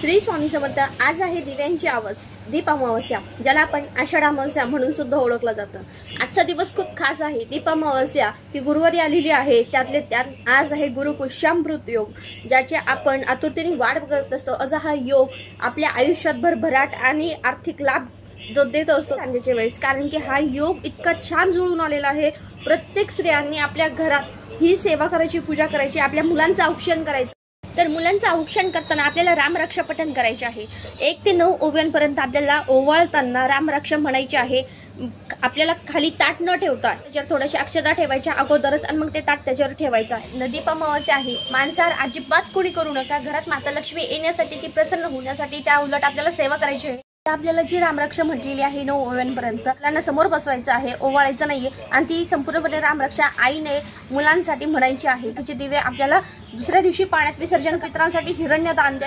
श्री स्वामी समर्थ। आज आहे दिव्यांची आवाज दीप अमावस्या, ज्याला आपण आषाढ अमावस्या म्हणून सुद्धा ओळखलं जातं। आजचा दिवस खूप खास आहे। दीप अमावस्या ही गुरुवारी आलेली आहे, त्यातले त्यात आज आहे गुरु पुष्यामृत योग, ज्याचे आपण आतुरतेने वाट बघत असतो। असा हा योग आपल्या आयुष्यात भरभराट आणि आर्थिक लाभ जो देत असतो सांजेच्या वेळेस, कारण की हा योग इतका छान जुळून आलेला आहे। प्रत्येक स्त्रियांनी आपल्या घरात ही सेवा करायची, पूजा करायची, आपल्या मुलांचं औक्षण करायचं। तर मुलांचं औक्षण करताना आपल्याला रामरक्षा पठण करायचे आहे। 1 ते 9 ओव्यांपर्यंत आपल्याला ओवाळताना रामरक्षा म्हणायची आहे। आपल्याला खाली ताट न ठेवता त्याच्यावर थोड्याशा अक्षता ठेवायच्या अगोदरच आणि मग ते ताट त्याच्यावर ठेवायचं आहे। दीप अमावस्या आहे, मांसाहार अजिबात कोणी करू नका। घरात माता लक्ष्मी येण्यासाठी, ती प्रसन्न होण्यासाठी, त्या उलट आपल्याला सेवा करायची आहे। आपल्याला जी रामरक्षा म्हटलेली आहे 9 ओव्यांपर्यंत मुलांना समोर बसवायचं आहे, ओवाळायचं नाहीये। आणि ती संपूर्णपणे रामरक्षा आईने मुलांसाठी म्हणायची आहे। तिचे दिवे आपल्याला दुसऱ्या दिवशी पाण्यात विसर्जन, पितरांसाठी हिरण्यदान